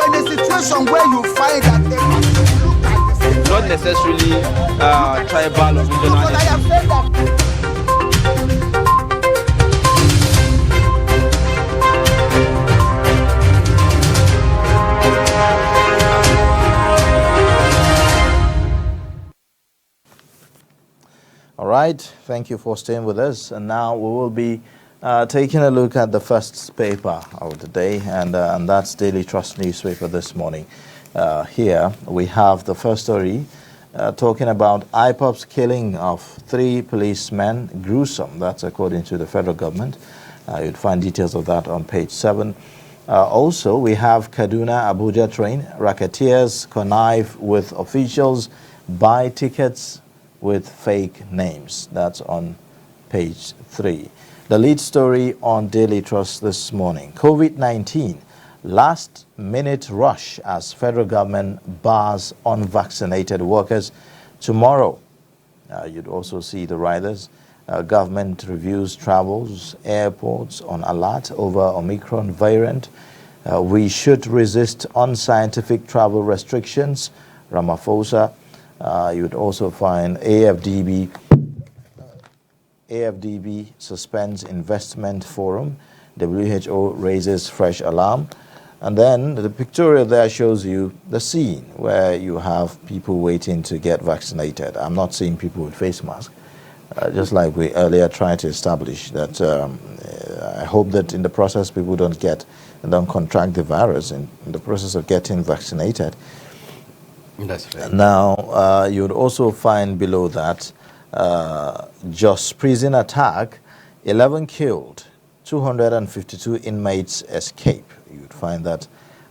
in a situation where you find that not necessarily tribal or regional. I have said that. All right, thank you for staying with us. And now we will be taking a look at the first paper of the day, and that's Daily Trust newspaper this morning. Here we have the first story talking about IPOB's killing of 3 policemen, gruesome. That's according to the federal government. You'd find details of that on page 7. Also, we have Kaduna-Abuja train. Racketeers connive with officials, buy tickets with fake names. That's on page 3. The lead story on Daily Trust this morning. COVID-19, last minute rush as federal government bars unvaccinated workers tomorrow. You'd also see the riders. Government reviews travels, airports on alert over Omicron variant. We should resist unscientific travel restrictions. Ramaphosa. You'd also find AFDB suspends investment forum. WHO raises fresh alarm. And then the pictorial there shows you the scene where you have people waiting to get vaccinated. I'm not seeing people with face masks, just like we earlier tried to establish that. I hope that in the process people don't contract the virus in the process of getting vaccinated. That's right. Now, you would also find below that just prison attack, 11 killed, 252 inmates escape. You'd find that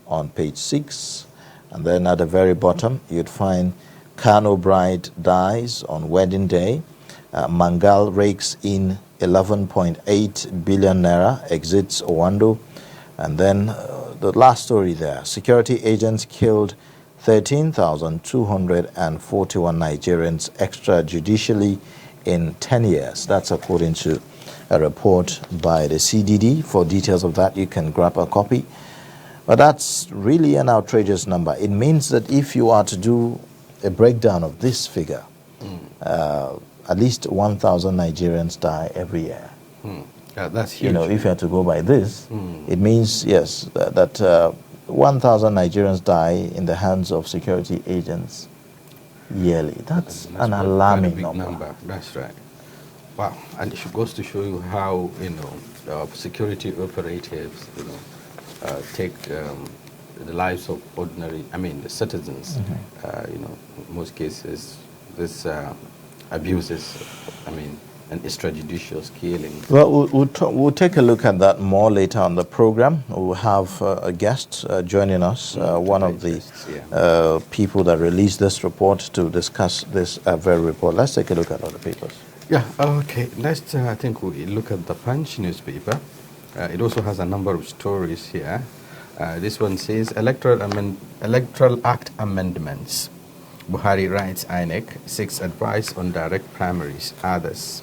on page 6. And then at the very bottom, you'd find Kano bride dies on wedding day. Mangal rakes in 11.8 billion naira, exits Owando. And then the last story there, security agents killed 13,241 Nigerians extrajudicially in 10 years. That's according to a report by the CDD. For details of that, you can grab a copy. But that's really an outrageous number. It means that if you are to do a breakdown of this figure, at least 1,000 Nigerians die every year. Yeah, that's huge. You know, if you had to go by this, it means, yes, that 1,000 Nigerians die in the hands of security agents yearly. That's an alarming big number. That's right. Wow, and it goes to show you how security operatives take the lives of ordinary, the citizens. In most cases, this abuses, and extrajudicial killing. Well, we'll take a look at that more later on the program. We'll have a guest joining us, one of the people that released this report to discuss this very report. Let's take a look at other papers. Yeah, okay. Next, I think we look at the Punch newspaper. It also has a number of stories here. This one says, Electoral Act amendments. Buhari writes INEC, seeks advice on direct primaries, others.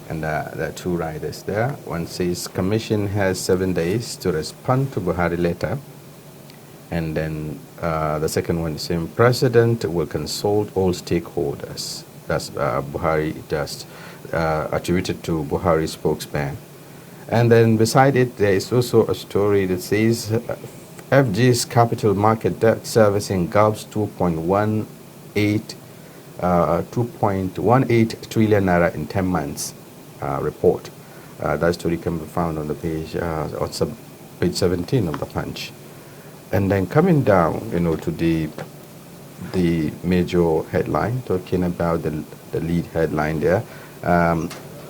And there are 2 riders there. One says, Commission has 7 days to respond to Buhari letter. And then the second one is saying, President will consult all stakeholders. That's Buhari, just attributed to Buhari spokesman. And then beside it, there is also a story that says, FG's capital market debt servicing gulps 2.18 trillion naira in 10 months. Report. That story can be found on the page, page 17 of the Punch. And then coming down, to the major headline, talking about the lead headline there.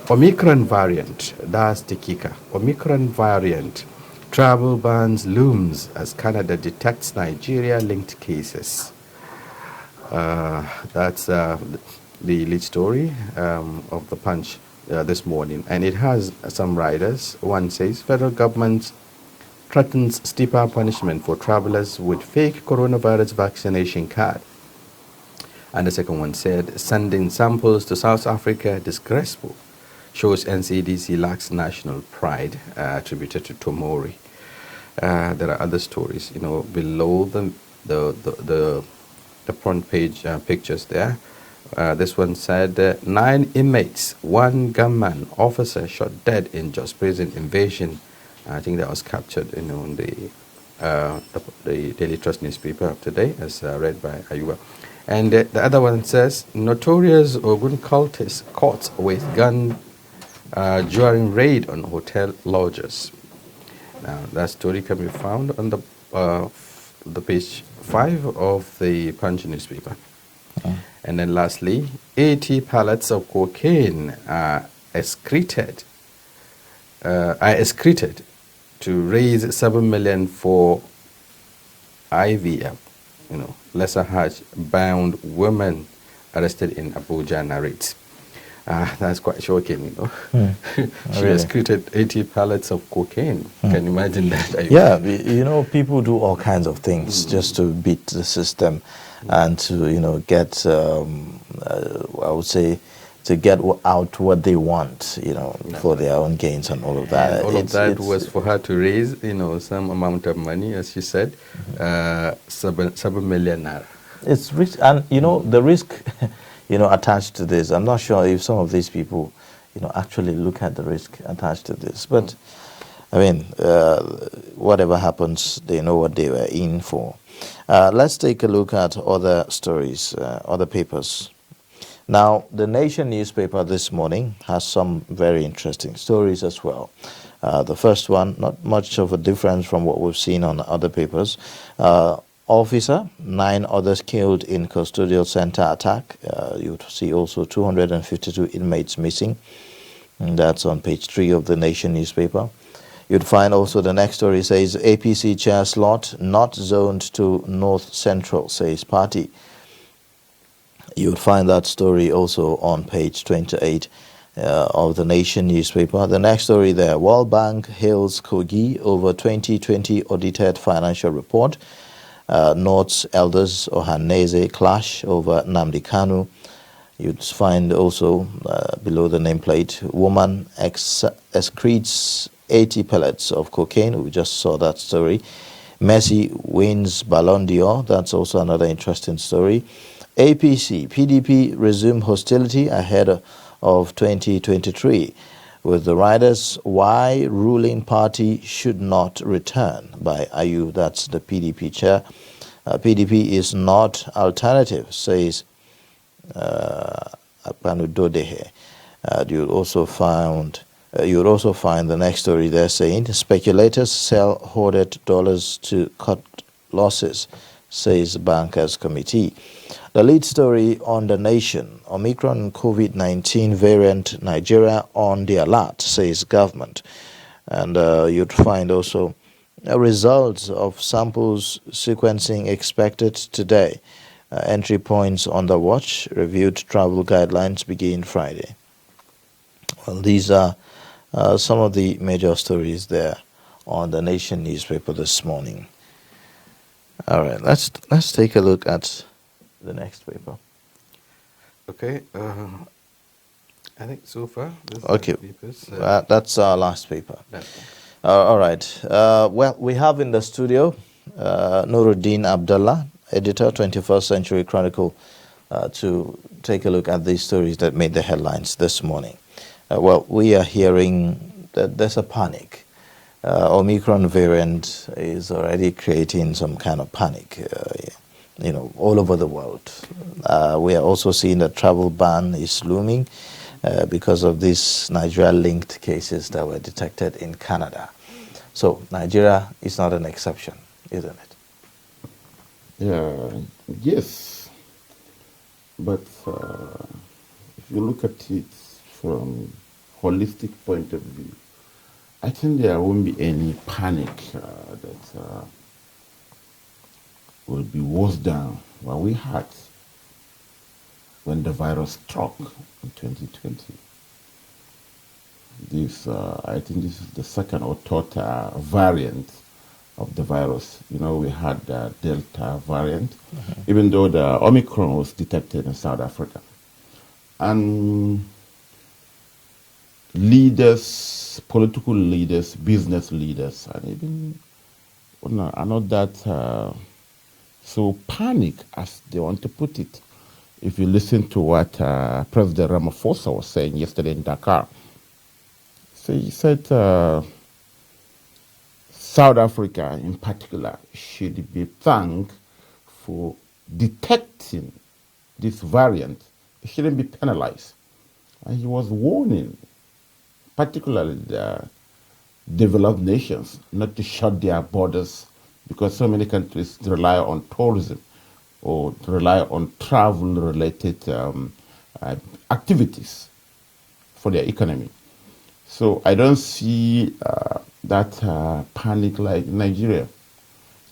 Omicron variant, that's the kicker. Omicron variant, travel bans looms as Canada detects Nigeria-linked cases. That's the lead story of the Punch this morning. And it has some riders. One says, federal government threatens steeper punishment for travelers with fake coronavirus vaccination card. And the second one said, sending samples to South Africa disgraceful. Shows NCDC lacks national pride, attributed to Tomori. There are other stories, below the front page pictures there. This one said 9 inmates, 1 gunman officer shot dead in Jos prison invasion. I think that was captured in the Daily Trust newspaper of today, as read by Ayuba. And the other one says notorious Ogun cultists caught with gun during raid on hotel lodgers. Now that story can be found on the page 5 of the Punch newspaper. And then lastly, 80 pallets of cocaine are excreted to raise 7 million for IVF. Lesser Hajj bound women arrested in Abuja narrates. That's quite shocking, She excreted 80 pallets of cocaine. Can you imagine that? Yeah, people do all kinds of things just to beat the system and to, get, I would say, to get out what they want, for their own gains and all of that. And all of that was for her to raise, some amount of money, as she said, 7 million naira. It's risk, and the risk, attached to this. I'm not sure if some of these people, actually look at the risk attached to this. But I mean, whatever happens, they know what they were in for. Let's take a look at other stories, other papers. Now, the Nation newspaper this morning has some very interesting stories as well. The first one, not much of a difference from what we've seen on other papers. Officer, 9 others killed in custodial center attack. You'd see also 252 inmates missing. And that's on page 3 of the Nation newspaper. You'd find also the next story says APC chair slot not zoned to North Central, says party. You would find that story also on page 28 of the Nation newspaper. The next story there, World Bank hails Kogi over 2020 audited financial report. North's elders Ohanese clash over Nnamdi Kanu. You'd find also below the nameplate, woman excretes 80 pellets of cocaine. We just saw that story. Messi wins Ballon d'Or. That's also another interesting story. APC, PDP resume hostility ahead of 2023 with the riders why ruling party should not return by Ayu. That's the PDP chair. PDP is not alternative, says Apanu Dodehe. You'll also find the next story there saying speculators sell hoarded dollars to cut losses, says Bankers Committee. The lead story on the Nation, Omicron COVID-19 variant Nigeria on the alert, says government. And you'd find also results of samples sequencing expected today. Entry points on the watch, reviewed travel guidelines begin Friday. Well, these are some of the major stories there on the Nation newspaper this morning. All right, let's take a look at the next paper. Okay, I think so far. Okay, that's our last paper. All right. Well, we have in the studio Nurudeen Abdallah, editor, 21st Century Chronicle, to take a look at these stories that made the headlines this morning. Well, we are hearing that there's a panic. Omicron variant is already creating some kind of panic, all over the world. We are also seeing that travel ban is looming because of these Nigeria-linked cases that were detected in Canada. So Nigeria is not an exception, isn't it? Yes. But if you look at it from holistic point of view, I think there won't be any panic that will be worse than what we had when the virus struck in 2020. I think this is the second or third variant of the virus. We had the Delta variant, even though the Omicron was detected in South Africa. And leaders, political leaders, business leaders, and even are not that so panic as they want to put it. If you listen to what President Ramaphosa was saying yesterday in Dakar, so he said South Africa in particular should be thanked for detecting this variant. It shouldn't be penalized. And he was warning, particularly the developed nations, not to shut their borders because so many countries rely on tourism or rely on travel-related activities for their economy. So I don't see that panic like Nigeria.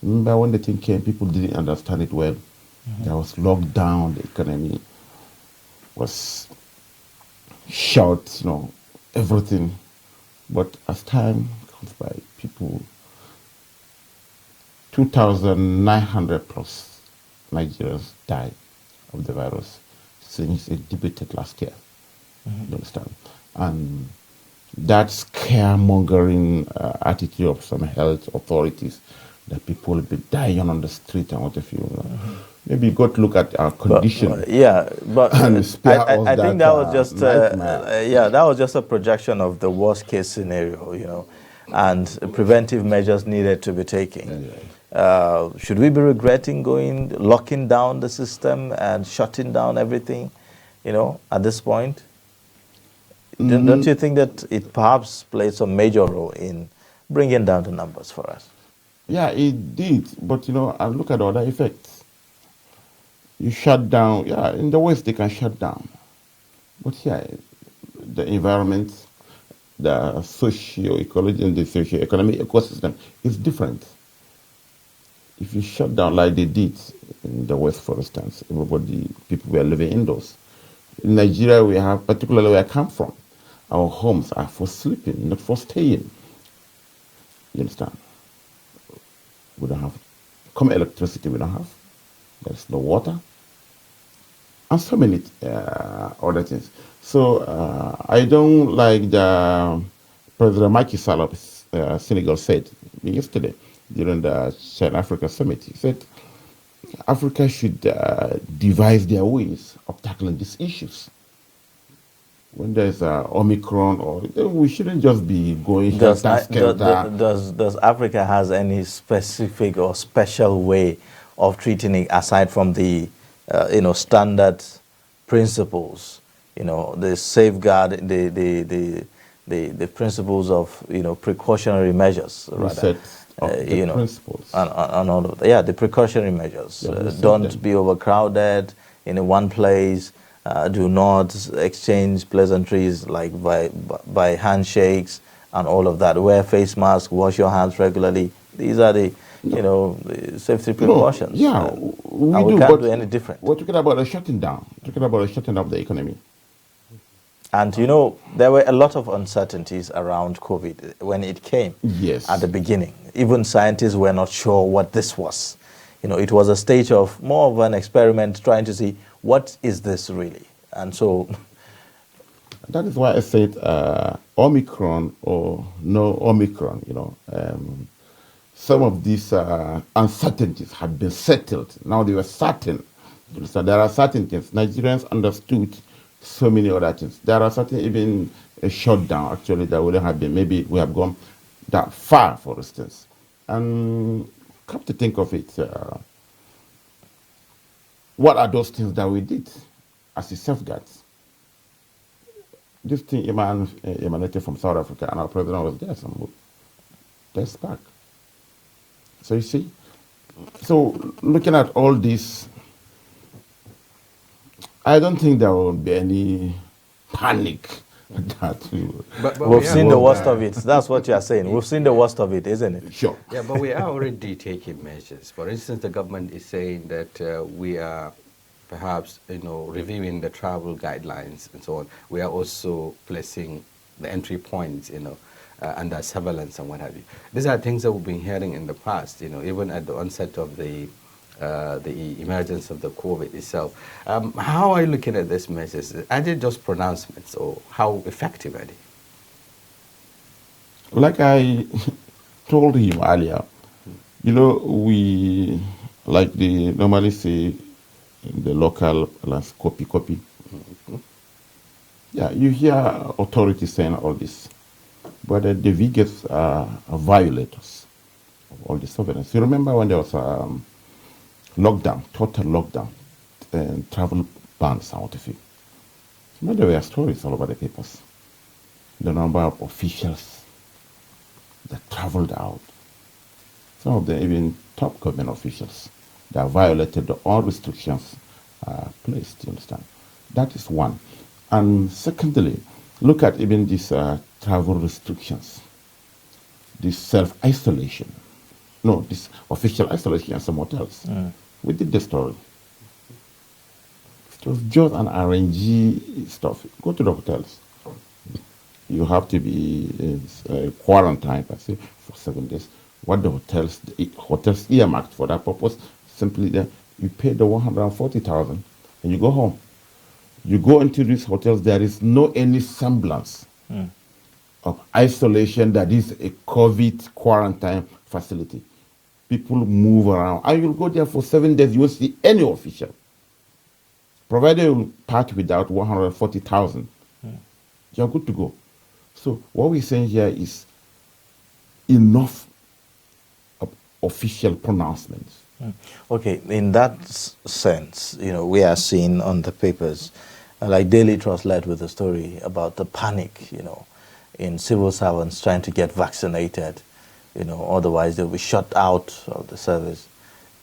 Remember when the thing came, people didn't understand it well. There was lockdown, the economy was shut, everything. But as time goes by, 2,900 plus Nigerians died of the virus since it debuted last year. You understand? And that scaremongering attitude of some health authorities that people will be dying on the street and what if you maybe you got to look at our condition. But I think that was just that was just a projection of the worst case scenario, and preventive measures needed to be taken. Should we be regretting locking down the system and shutting down everything, at this point? Don't you think that it perhaps played some major role in bringing down the numbers for us? Yeah, it did. But, I look at other effects. You shut down, in the West they can shut down. But the environment, the socio-ecology and the socio-economic ecosystem is different. If you shut down like they did in the West, for instance, people were living indoors. In Nigeria, we have, particularly where I come from, our homes are for sleeping, not for staying. You understand? We don't have electricity, we don't have. There's no water. And so many other things. So I don't like the President Macky Sall of Senegal said yesterday during the China-Africa summit. He said Africa should devise their ways of tackling these issues. When there's Omicron, we shouldn't just be going. Does Africa has any specific or special way of treating it aside from the standard principles? The safeguard, the principles of precautionary measures. Rather. Principles. And all of that. Yeah, the precautionary measures. Don't be overcrowded in one place. Do not exchange pleasantries like by handshakes and all of that. Wear face masks, wash your hands regularly. These are the the safety precautions. We can't do any different. We're talking about a shutting down. Talking about a shutting of the economy. And there were a lot of uncertainties around COVID when it came. Yes. At the beginning, even scientists were not sure what this was. It was a stage of more of an experiment, trying to see what is this really. And so that is why I said Omicron or no Omicron. Some of these uncertainties have been settled. Now they were certain. So there are certain things. Nigerians understood so many other things. There are certain, even a shutdown actually that wouldn't have been. Maybe we have gone that far, for instance. And come to think of it, what are those things that we did as a safeguard? This thing emanated from South Africa, and our president was there. That's back. So you see, so looking at all this, I don't think there will be any panic. But we've seen the worst of it. That's what you are saying. We've seen the worst of it, isn't it? Sure. Yeah, but we are already taking measures. For instance, the government is saying that we are perhaps, reviewing the travel guidelines and so on. We are also placing the entry points, under surveillance and what have you. These are things that we've been hearing in the past, even at the onset of the emergence of the COVID itself. How are you looking at these measures? Are they just pronouncements, or how effective are they? Like I told him earlier, You know, we, like they normally say in the local lands, copy. Yeah, you hear authorities saying all this, but the biggest are violators of all the surveillance. You remember when there was lockdown, total lockdown, and travel bans out of it. You know, there were stories all over the papers. The number of officials that traveled out, some of them even top government officials that violated all restrictions placed, you understand? That is one. And secondly, look at even these travel restrictions, this self-isolation. No, this official isolation at some hotels. We did the story. It was just an RNG stuff. Go to the hotels. You have to be quarantined, I say, for 7 days. What the hotels earmarked for that purpose, simply then you pay the 140,000 and you go home. You go into these hotels, there is no any semblance of isolation that is a COVID quarantine facility. People move around. And you'll go there for 7 days, you won't see any official. Provided you part without 140,000, you're good to go. So what we're saying here is enough of official pronouncements. Okay, in that sense, you know, we are seeing on the papers, like Daily Trust led with a story about the panic, you know, in civil servants trying to get vaccinated, you know, otherwise they'll be shut out of the service,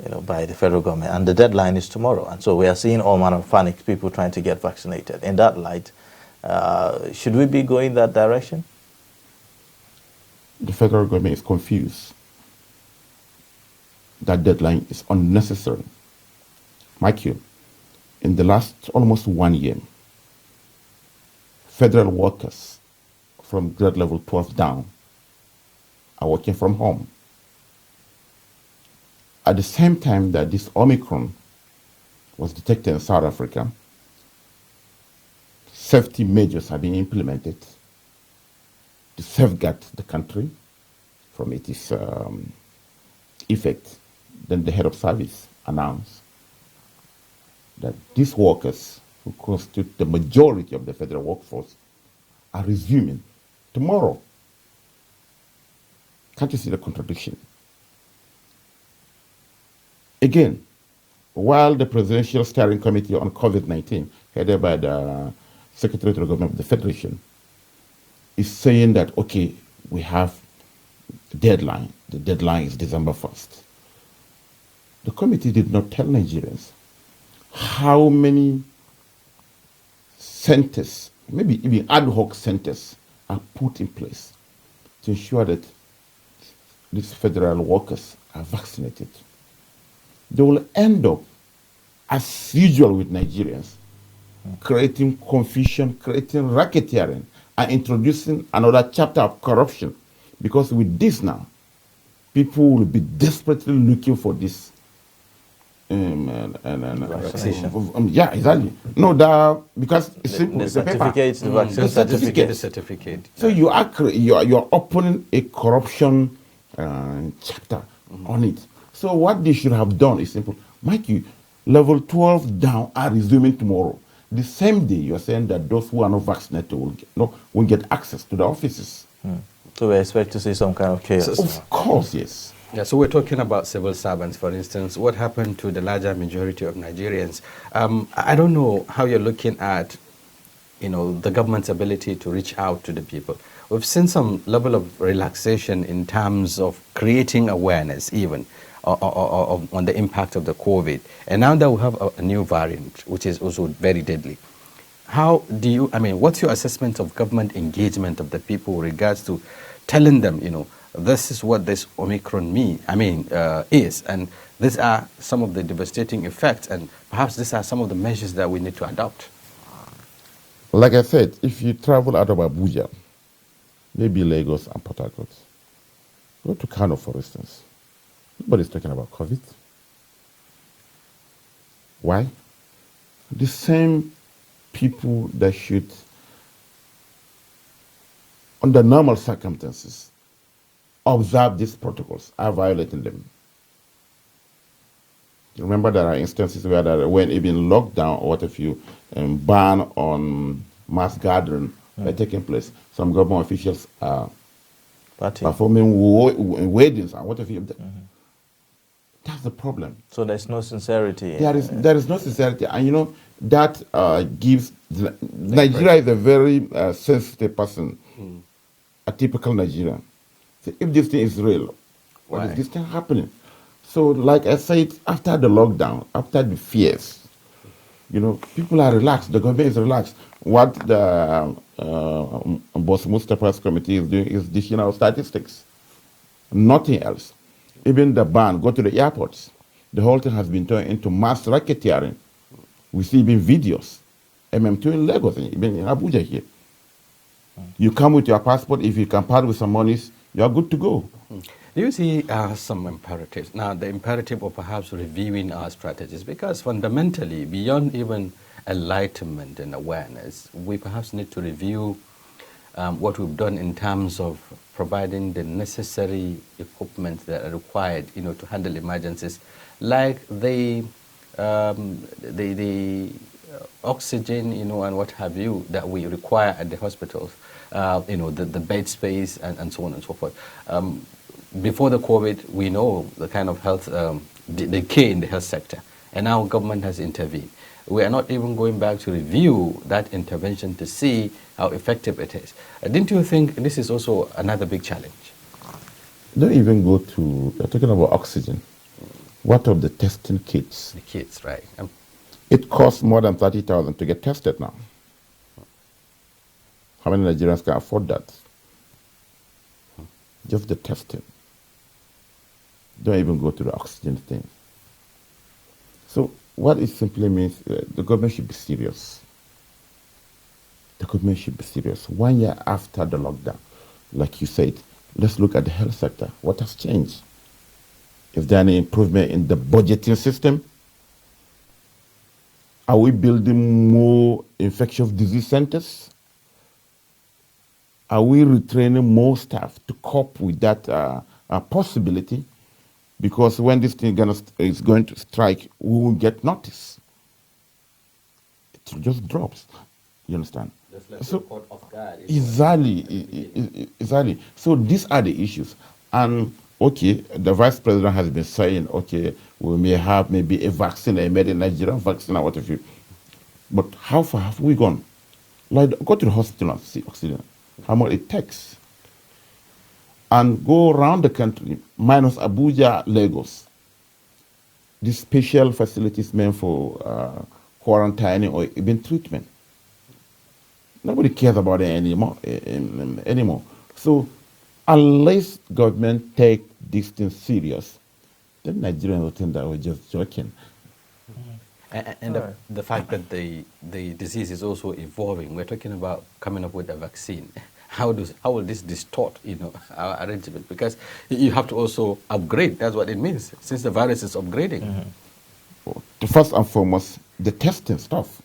you know, by the federal government. And the deadline is tomorrow. And so we are seeing all manner of panic, people trying to get vaccinated. In that light, should we be going that direction? The federal government is confused. That deadline is unnecessary. Mind you, in the last almost 1 year, federal workers from grade level 12 down are working from home. At the same time that this Omicron was detected in South Africa, safety measures have been implemented to safeguard the country from its effect. Then the head of service announced that these workers, who constitute the majority of the federal workforce, are resuming tomorrow. Can't you see the contradiction? Again, while the Presidential Steering Committee on COVID-19, headed by the Secretary to the Government of the Federation, is saying that, okay, we have a deadline. The deadline is December 1st. The committee did not tell Nigerians how many centers, maybe even ad hoc centers, are put in place to ensure that these federal workers are vaccinated. They will end up, as usual with Nigerians, creating confusion, creating racketeering, and introducing another chapter of corruption. Because with this now, people will be desperately looking for this. Yeah, exactly. No, because it's simple. The it's a paper. certificate, the vaccine certificate. The certificate. So you are opening a corruption chapter on it. So what they should have done is simple. Mike, you level 12 down are resuming tomorrow. The same day you are saying that those who are not vaccinated will get access to the offices. So we expect to see some kind of chaos. Of course, yes. Yeah, so we're talking about civil servants, for instance. What happened to the larger majority of Nigerians? I don't know how you're looking at, you know, the government's ability to reach out to the people. We've seen some level of relaxation in terms of creating awareness, even on the impact of the COVID. And now that we have a new variant, which is also very deadly, how do you, what's your assessment of government engagement of the people with regards to telling them, you know, this is what this Omicron is, and these are some of the devastating effects, and perhaps these are some of the measures that we need to adopt? Like I said, if you travel out of Abuja, maybe Lagos and Port Harcourt, go to Kano, for instance, nobody's talking about COVID. Why? The same people that should, under normal circumstances, observe these protocols are violating them. Remember, there are instances where when even lockdown or what have you, ban on mass gathering by taking place, some government officials are performing weddings and what have you. That's the problem. So there's no sincerity. There is no sincerity, and you know that gives Nigeria is a very sensitive person, a typical Nigerian. So if this thing is real, what is this thing happening? So, like I said, after the lockdown, after the fears, you know, people are relaxed. The government is relaxed. What the Boss Mustafa's committee is doing is dishing out statistics. Nothing else. Even the ban, go to the airports. The whole thing has been turned into mass racketeering. We see even videos. MM2 in Lagos, even in Abuja here. You come with your passport, if you can part with some monies, you are good to go. Do you see some imperatives? Now, the imperative of perhaps reviewing our strategies, because fundamentally, beyond even enlightenment and awareness, we perhaps need to review what we've done in terms of providing the necessary equipment that are required, you know, to handle emergencies, like the oxygen, you know, and what have you that we require at the hospitals, you know, the bed space and so on and so forth. Before the COVID, we know the kind of health decay in the health sector, and now government has intervened. We are not even going back to review that intervention to see how effective it is. Didn't you think this is also another big challenge? Don't even go to, you're talking about oxygen. What of the testing kits? The kits, right. It costs more than 30,000 to get tested now. How many Nigerians can afford that? Just the testing. Don't even go to the oxygen thing. So what it simply means, the government should be serious. The government should be serious. 1 year after the lockdown, like you said, let's look at the health sector. What has changed? Is there any improvement in the budgeting system? Are we building more infectious disease centers? Are we retraining more staff to cope with that possibility? Because when this thing is going to strike, we will get notice. It just drops. You understand? So, exactly. So these are the issues. And, okay, the vice president has been saying, okay, we may have maybe a vaccine, a made in Nigeria vaccine or whatever. But how far have we gone? Like, go to the hospital and see oxygen, how much it takes. And go around the country, minus Abuja, Lagos. These special facilities meant for quarantining or even treatment. Nobody cares about it anymore. So unless government take this thing serious, then Nigerians will think that we're just joking. And the fact that the disease is also evolving, we're talking about coming up with a vaccine. How will this distort, you know, our arrangement? Because you have to also upgrade. That's what it means, since the virus is upgrading. First and foremost, the testing stuff.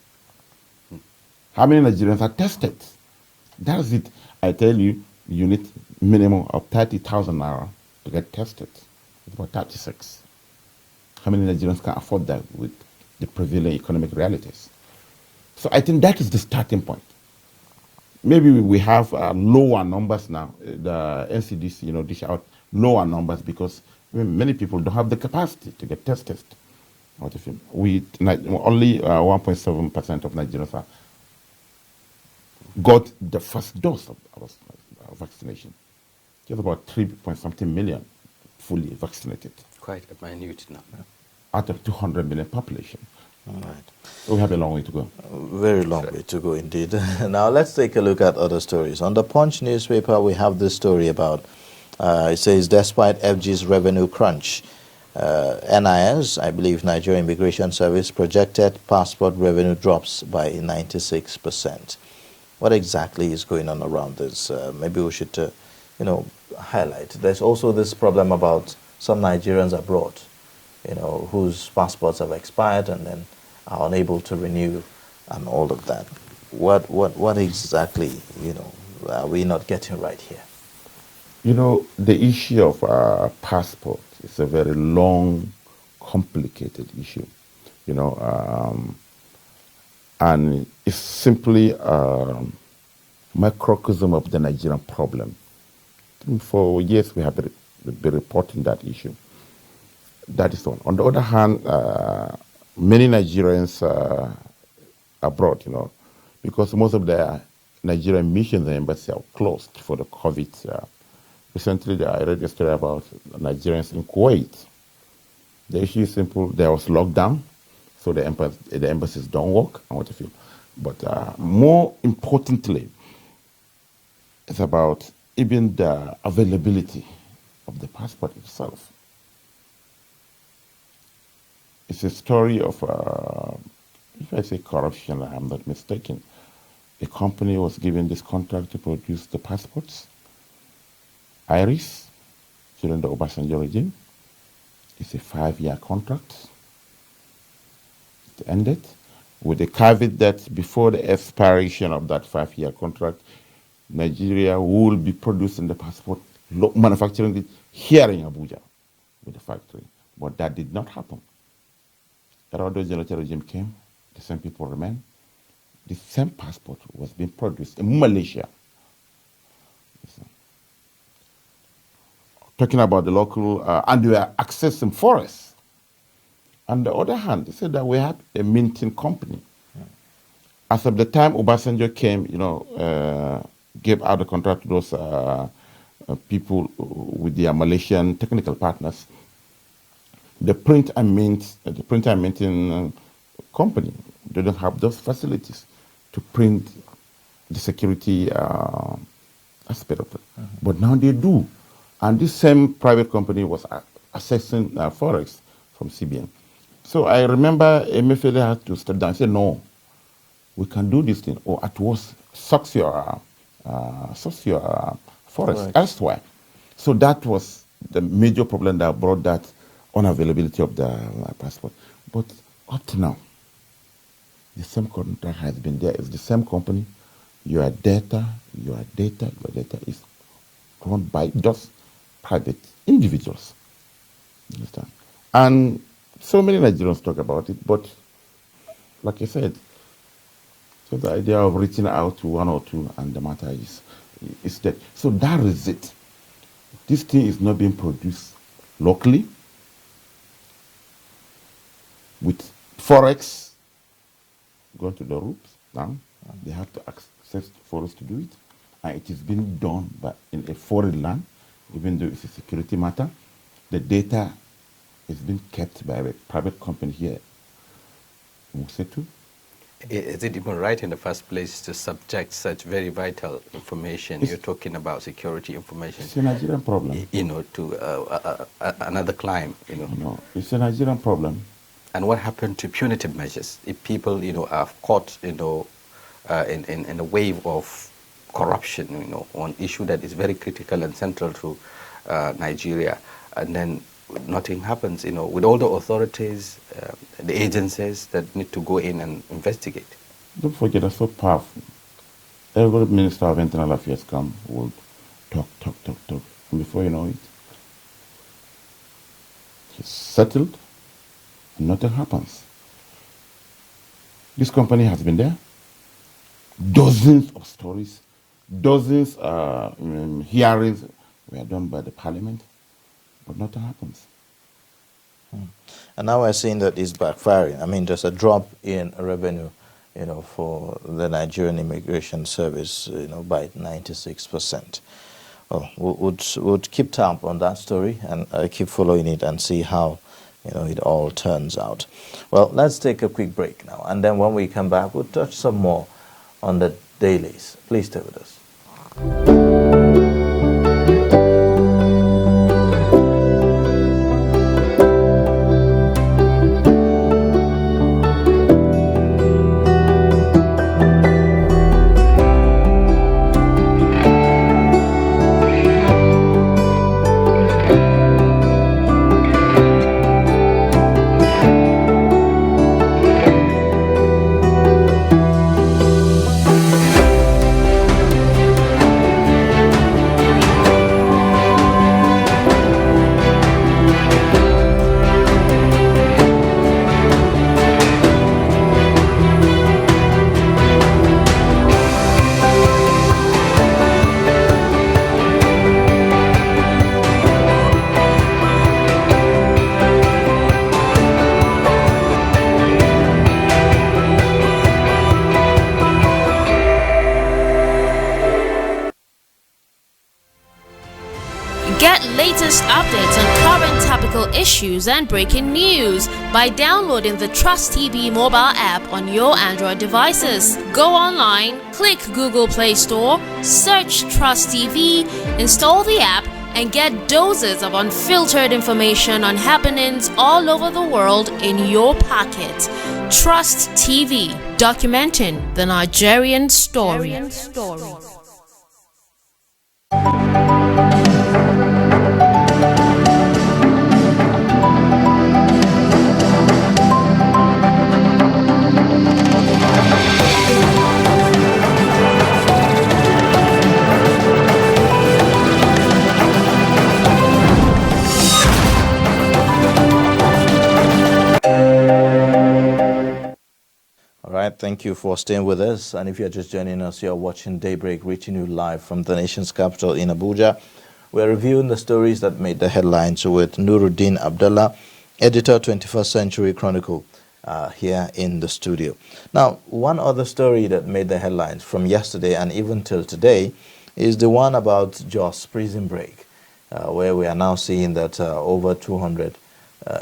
How many Nigerians are tested? That's it. I tell you, you need minimum of 30,000 naira to get tested. It's about 36. How many Nigerians can afford that with the prevailing economic realities? So I think that is the starting point. Maybe we have lower numbers now. The NCDC, you know, dish out lower numbers because many people don't have the capacity to get tested. Only 1.7% of Nigerians got the first dose of vaccination. Just about 3-point-something million fully vaccinated. Quite a minute number. Out of 200 million population. All right. We have a long way to go. Very long way to go indeed. Now let's take a look at other stories. On the Punch newspaper, we have this story about, it says, despite FG's revenue crunch, NIS, I believe Nigeria Immigration Service, projected passport revenue drops by 96%. What exactly is going on around this? Maybe we should, highlight. There's also this problem about some Nigerians abroad, whose passports have expired and then are unable to renew and all of that. What exactly, are we not getting right here? The issue of passport is a very long, complicated issue, and it's simply a microcosm of the Nigerian problem. For years, we have been reporting that issue. That is one. On the other hand, many Nigerians abroad, because most of the Nigerian missions and embassies are closed for the COVID. Recently, I read a story about Nigerians in Kuwait. The issue is simple. There was lockdown, so the embassies don't work and what have you. But more importantly, it's about even the availability of the passport itself. It's a story of, if I say corruption, I'm not mistaken. A company was given this contract to produce the passports. Iris, during the Obasanjo regime, it's a 5-year contract. It ended with a caveat that before the expiration of that 5-year contract, Nigeria will be producing the passport, manufacturing it here in Abuja with the factory. But that did not happen. The Obasanjo regime came, the same people remained. The same passport was being produced in Malaysia. Talking about the local, and they were accessing forests. On the other hand, they said that we have a minting company. As of the time Obasanjo came, gave out the contract to those people with their Malaysian technical partners. The print and minting company didn't have those facilities to print the security aspect of it. But now they do. And this same private company was assessing forex from CBN. So I remember Emefiele had to step down and say, no, we can do this thing, or at worst, sucks your forex elsewhere. So that was the major problem that brought that unavailability of the passport. But up to now, the same contract has been there. It's the same company. Your data is run by just private individuals. You understand? And so many Nigerians talk about it, but like I said, so the idea of reaching out to one or two and the matter is dead. So that is it. This thing is not being produced locally with forex going to the roofs now. They have to access forest to do it. And it is being done in a foreign land, even though it's a security matter. The data is being kept by a private company here in Musetu. Is it even right in the first place to subject such very vital information? You're talking about security information. It's a Nigerian problem. To another climb. No, it's a Nigerian problem. And what happened to punitive measures if people, are caught, in a wave of corruption, on issue that is very critical and central to Nigeria, and then nothing happens, with all the authorities, the agencies that need to go in and investigate. Don't forget, they're so powerful. Every Minister of Internal Affairs will talk. And before you know it, it's settled and nothing happens. This company has been there. Dozens of stories, dozens hearings were done by the parliament, but nothing happens. And now we're seeing that it's backfiring. I mean, there's a drop in revenue, for the Nigerian Immigration Service, by 96%. Well, we'll keep tab on that story and keep following it and see how, it all turns out. Well, let's take a quick break now, and then when we come back, we'll touch some more on the dailies. Please stay with us. issues and breaking news by downloading the TrustTV mobile app on your Android devices. Go online, click Google Play Store, search TrustTV, install the app, and get doses of unfiltered information on happenings all over the world in your pocket. Trust TV, documenting the Nigerian story. Thank you for staying with us. And if you're just joining us, you're watching Daybreak, reaching you live from the nation's capital in Abuja. We're reviewing the stories that made the headlines with Nurudeen Abdallah, editor, 21st Century Chronicle, here in the studio. Now, one other story that made the headlines from yesterday and even till today is the one about Jos prison break, where we are now seeing that over 200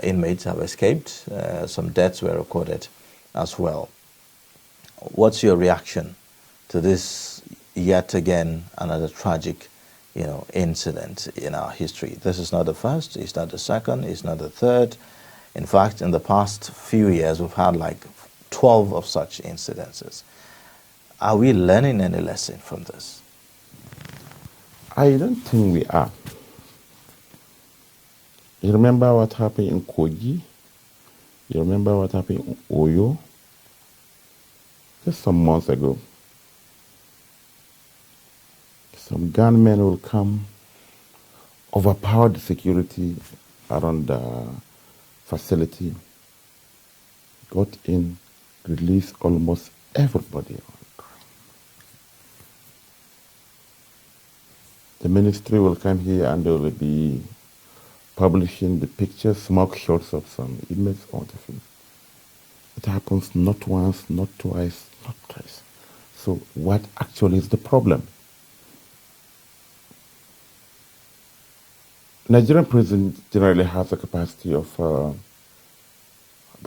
inmates have escaped. Some deaths were recorded as well. What's your reaction to this yet again another tragic, incident in our history? This is not the first, it's not the second, it's not the third. In fact, in the past few years, we've had like 12 of such incidences. Are we learning any lesson from this? I don't think we are. You remember what happened in Kogi? You remember what happened in Oyo? Just some months ago, some gunmen will come, overpower the security around the facility, got in, released almost everybody. The ministry will come here and they will be publishing the pictures, smoke shots of some inmates on the field. It happens not once, not twice, not thrice. So what actually is the problem? Nigerian prison generally has a capacity of about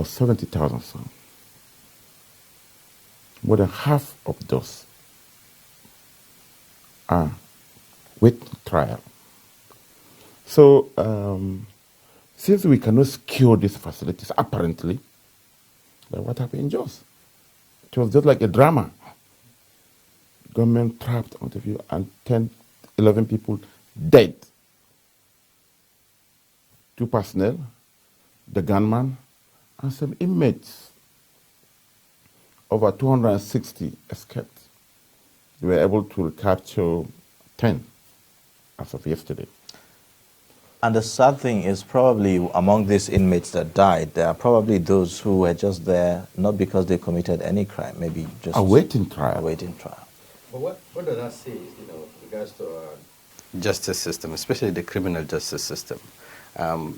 70,000 some. More than half of those are with trial. So since we cannot secure these facilities, apparently, then what happened in Jos? It was just like a drama. Government trapped on the view and 10, 11 people dead. 2 personnel, the gunman, and some inmates. Over 260 escaped. They were able to recapture 10 as of yesterday. And the sad thing is probably among these inmates that died, there are probably those who were just there not because they committed any crime, maybe just awaiting trial. But what does that say, with regards to our justice system, especially the criminal justice system?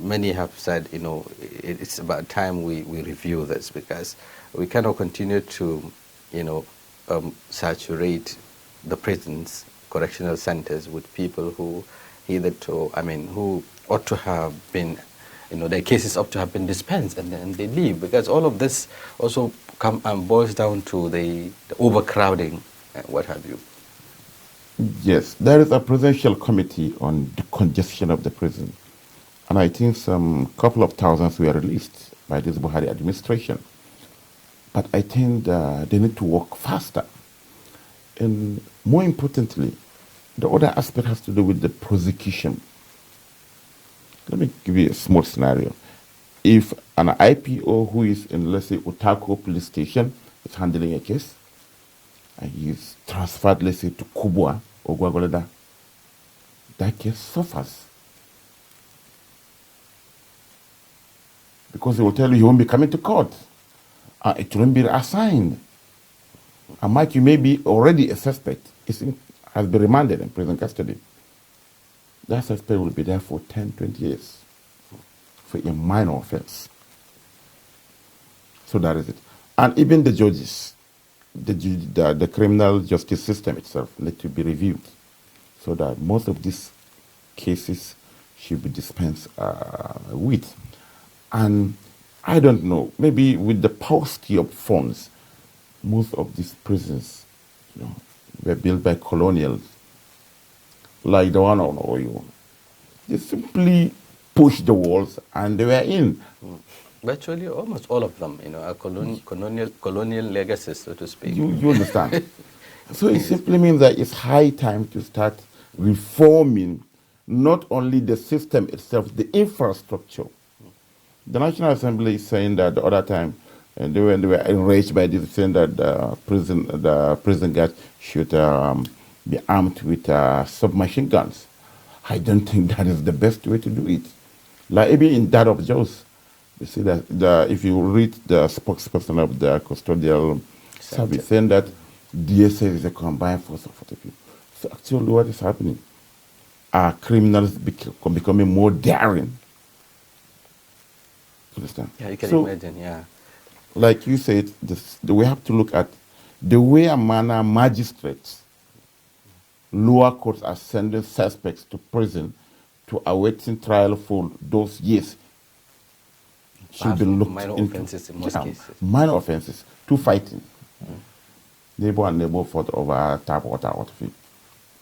Many have said, it's about time we review this because we cannot continue to, saturate the prisons, correctional centers with people who who ought to have been, their cases ought to have been dispensed and then they leave because all of this also boils down to the overcrowding and what have you. Yes, there is a presidential committee on the congestion of the prison. And I think some couple of thousands were released by this Buhari administration. But I think they need to work faster. And more importantly, the other aspect has to do with the prosecution. Let me give you a small scenario. If an IPO who is in, let's say, Otako police station is handling a case, and he is transferred, let's say, to Kubwa or Gwagoleda, that case suffers. Because they will tell you he won't be coming to court. It won't be assigned. And Mike, you may be already a suspect. Has been remanded in prison custody. That suspect will be there for 10, 20 years for a minor offense. So that is it. And even the judges, the criminal justice system itself need to be reviewed so that most of these cases should be dispensed with. And I don't know, maybe with the paucity of funds, most of these prisons, were built by colonials, like the one on Oyo. They simply pushed the walls and they were in. Virtually almost all of them, are colonial legacies, so to speak. You understand? So it simply means that it's high time to start reforming not only the system itself, the infrastructure. The National Assembly is saying that the other time, and they were enraged by this, saying that the prison guards should be armed with submachine guns. I don't think that is the best way to do it. Like even in that of Jos, you see that if you read the spokesperson of the custodial service saying that DSA is a combined force of 40 people. So actually what is happening? Are criminals becoming more daring? Understand? Yeah, you can imagine, yeah. Like you said, we have to look at the way and manner magistrates, lower courts are sending suspects to prison to awaiting trial for those years. Should be looked minor into. Offenses in most cases. Minor offenses, to fighting. Neighbor and neighbor fought over tap water out of it.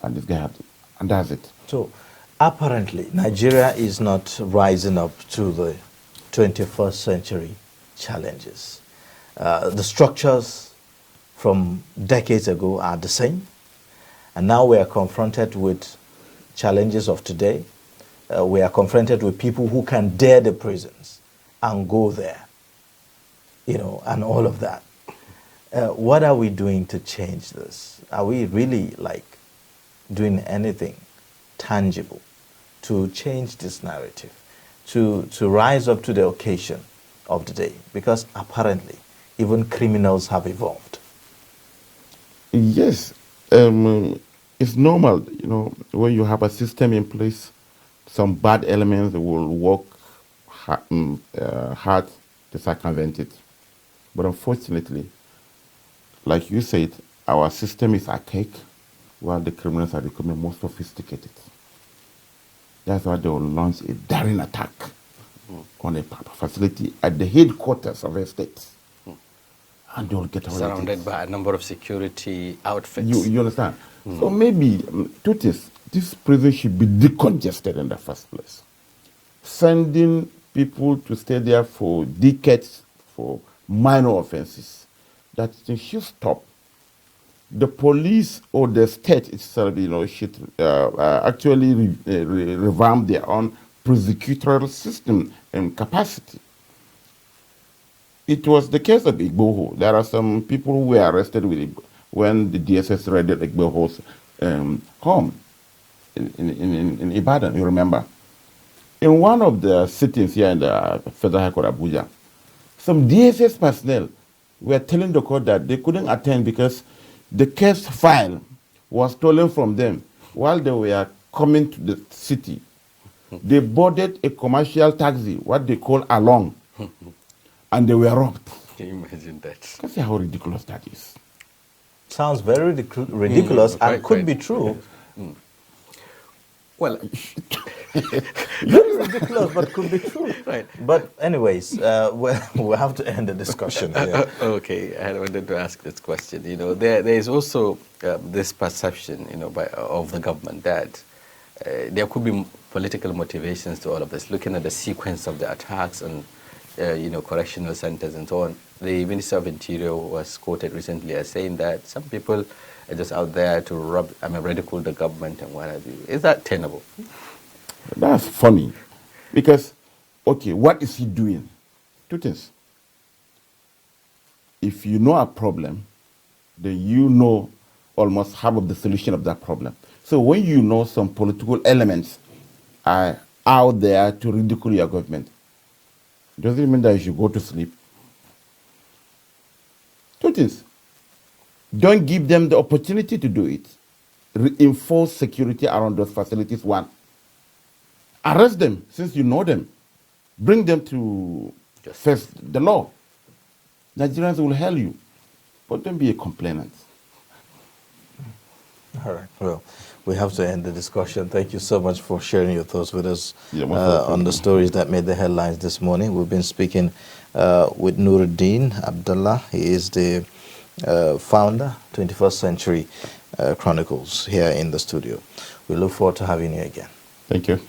And this guy had it. And that's it. So apparently Nigeria is not rising up to the 21st century challenges. The structures from decades ago are the same. And now we are confronted with challenges of today. We are confronted with people who can dare the prisons and go there, and all of that. What are we doing to change this? Are we really doing anything tangible to change this narrative, to rise up to the occasion of the day? Because apparently even criminals have evolved. Yes, it's normal, when you have a system in place, some bad elements will work hard to circumvent it. But unfortunately, like you said, our system is archaic, while the criminals are becoming more sophisticated. That's why they will launch a daring attack on a facility at the headquarters of a state. And they will get surrounded by a number of security outfits. You understand? So maybe, this prison should be decongested in the first place. Sending people to stay there for decades for minor offenses, that thing should stop. The police or the state itself, should actually revamp their own prosecutorial system and capacity. It was the case of Igboho. There are some people who were arrested when the DSS raided Igboho's home in Ibadan, you remember. In one of the sittings here in the Federal High Court, Abuja, some DSS personnel were telling the court that they couldn't attend because the case file was stolen from them while they were coming to the city. They boarded a commercial taxi, what they call along, and they were robbed. Can you imagine that? Can you see how ridiculous that is? Sounds very ridiculous and could be true. Well, very ridiculous, but could be true. Right. But anyways, we'll have to end the discussion here. Okay, I wanted to ask this question. There is also this perception, of the government that there could be political motivations to all of this. Looking at the sequence of the attacks on, correctional centers and so on, the Minister of Interior was quoted recently as saying that some people are just out there to ridicule the government and what have you. Is that tenable? That's funny. Because, okay, what is he doing? Two things. If you know a problem, then you know almost half of the solution of that problem. So when you know some political elements are out there to ridicule your government, doesn't it mean that you should go to sleep? Two things. Don't give them the opportunity to do it. Reinforce security around those facilities, one. Arrest them since you know them. Bring them to face the law. Nigerians will help you. But don't be a complainant. All right. Well, we have to end the discussion. Thank you so much for sharing your thoughts with us on the stories that made the headlines this morning. We've been speaking with Nurudeen Abdallah. He is the founder, 21st Century Chronicles, here in the studio. We look forward to having you again. Thank you.